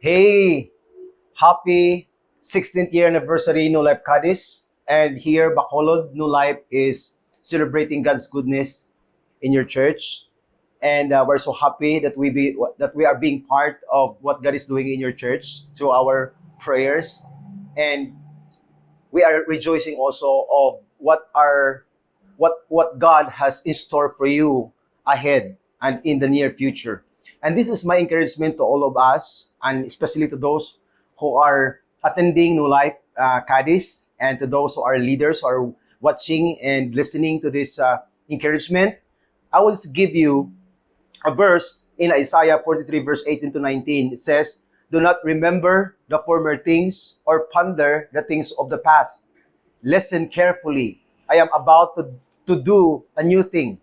Hey, happy 16th year anniversary New Life Cadiz. And here, Bacolod, New Life is celebrating God's goodness in your church. And we're so happy that we are being part of what God is doing in your church through our prayers. And we are rejoicing also of what God has in store for you ahead and in the near future. And this is my encouragement to all of us, and especially to those who are attending New Life Cadiz, and to those who are leaders who are watching and listening to this encouragement. I will just give you a verse in Isaiah 43, verse 18 to 19. It says, "Do not remember the former things or ponder the things of the past. Listen carefully. I am about to do a new thing.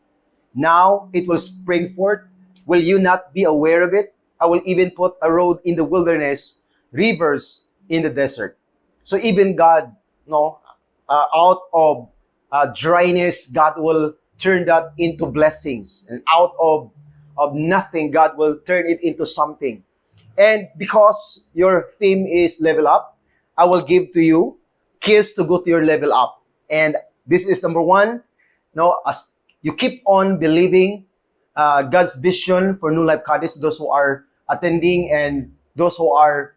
Now it will spring forth. Will you not be aware of it? I will even put a road in the wilderness, rivers in the desert." So even God, out of dryness, God will turn that into blessings. And out of nothing, God will turn it into something. And because your theme is level up, I will give to you keys to go to your level up. And this is number one. As you keep on believing God's vision for New Life Cadiz, those who are attending and those who are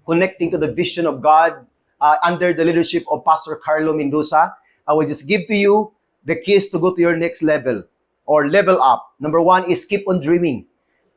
connecting to the vision of God under the leadership of Pastor Carlo Mendoza, I will just give to you the keys to go to your next level or level up. Number one is keep on dreaming.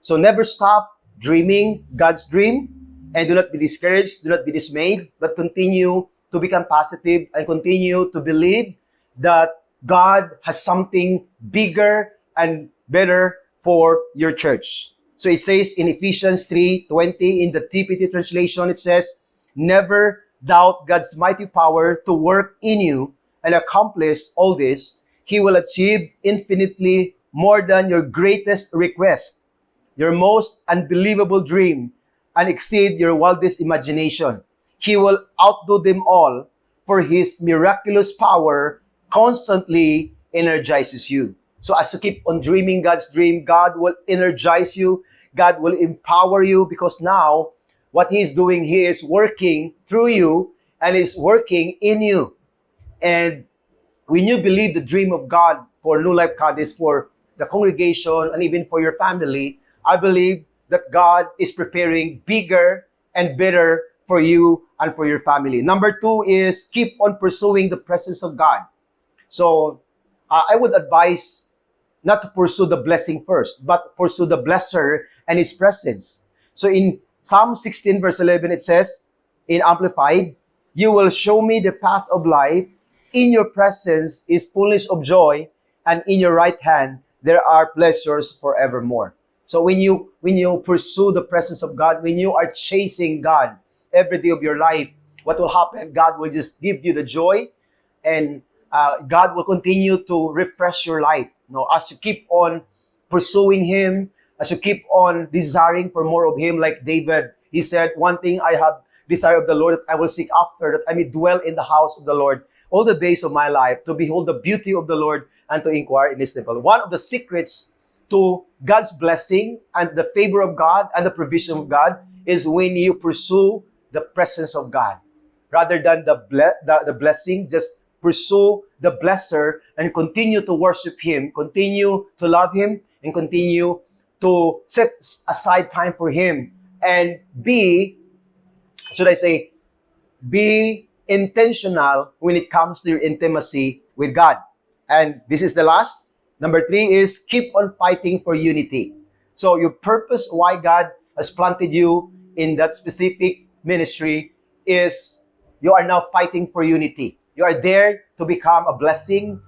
So never stop dreaming God's dream, and do not be discouraged, do not be dismayed, but continue to become positive and continue to believe that God has something bigger and better for your church. So it says in Ephesians 3:20 in the TPT translation, it says, "Never doubt God's mighty power to work in you and accomplish all this. He will achieve infinitely more than your greatest request, your most unbelievable dream, and exceed your wildest imagination. He will outdo them all, for His miraculous power constantly energizes you." So as you keep on dreaming God's dream, God will energize you. God will empower you, because now what He is doing, He is working through you and is working in you. And when you believe the dream of God for New Life Cadiz, for the congregation, and even for your family, I believe that God is preparing bigger and better for you and for your family. Number two is keep on pursuing the presence of God. So I would advise not to pursue the blessing first, but pursue the blesser and His presence. So in Psalm 16 verse 11, it says, in Amplified, "You will show me the path of life. In your presence is fullness of joy, and in your right hand there are pleasures forevermore." So when you pursue the presence of God, when you are chasing God every day of your life, what will happen? God will just give you the joy, and God will continue to refresh your life. As you keep on pursuing Him, as you keep on desiring for more of Him, like David, he said, "One thing I have desire of the Lord that I will seek after, that I may dwell in the house of the Lord all the days of my life, to behold the beauty of the Lord and to inquire in His temple." One of the secrets to God's blessing and the favor of God and the provision of God is when you pursue the presence of God. Rather than the blessing, just pursue the blesser and continue to worship Him, continue to love Him, and continue to set aside time for Him, and be intentional when it comes to your intimacy with God. And this is the last. Number three is keep on fighting for unity. So your purpose why God has planted you in that specific ministry is you are now fighting for unity. You are there to become a blessing.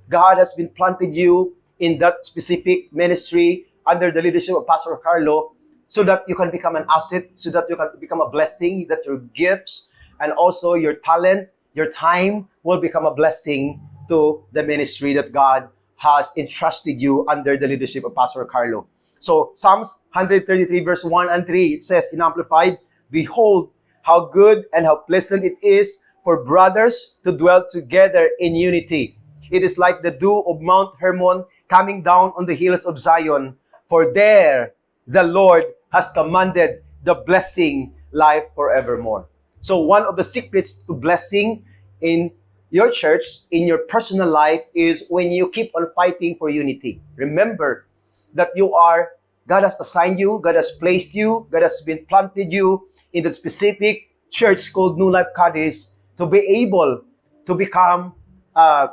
God has been planted you in that specific ministry under the leadership of Pastor Carlo, so that you can become an asset, so that you can become a blessing, that your gifts and also your talent, your time will become a blessing to the ministry that God has entrusted you under the leadership of Pastor Carlo. So Psalms 133 verse 1 and 3, it says in Amplified, "Behold, how good and how pleasant it is for brothers to dwell together in unity. It is like the dew of Mount Hermon coming down on the hills of Zion. For there the Lord has commanded the blessing life forevermore. So one of the secrets to blessing in your church, in your personal life, is when you keep on fighting for unity. Remember that God has assigned you, God has placed you, God has been planted you in the specific church called New Life Cadiz to be able to become uh,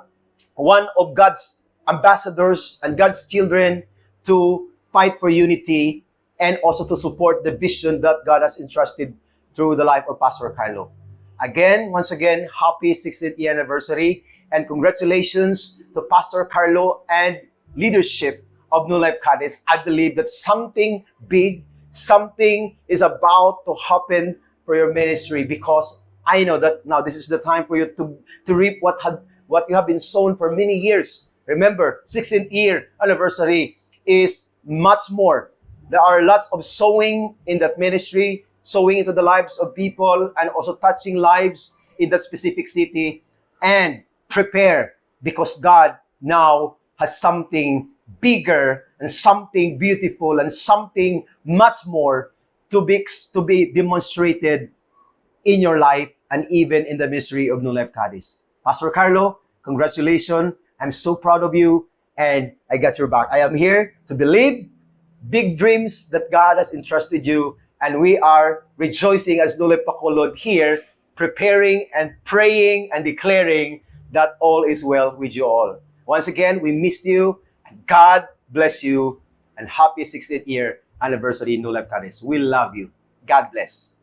one of God's ambassadors and God's children to fight for unity and also to support the vision that God has entrusted through the life of Pastor Carlo. Again, once again, happy 60th year anniversary and congratulations to Pastor Carlo and leadership of New Life Cadiz. I believe that something big, something is about to happen for your ministry, because I know that now this is the time for you to reap what you have been sown for many years. Remember, 16th year anniversary is much more. There are lots of sowing in that ministry, sowing into the lives of people and also touching lives in that specific city. And prepare, because God now has something bigger and something beautiful and something much more to be demonstrated in your life and even in the ministry of New Life Cadiz. Pastor Carlo, congratulations. I'm so proud of you and I got your back. I am here to believe big dreams that God has entrusted you, and we are rejoicing as New Life Bacolod here, preparing and praying and declaring that all is well with you all. Once again, we missed you, and God bless you, and happy 60th year anniversary New Life Cadiz. We love you. God bless.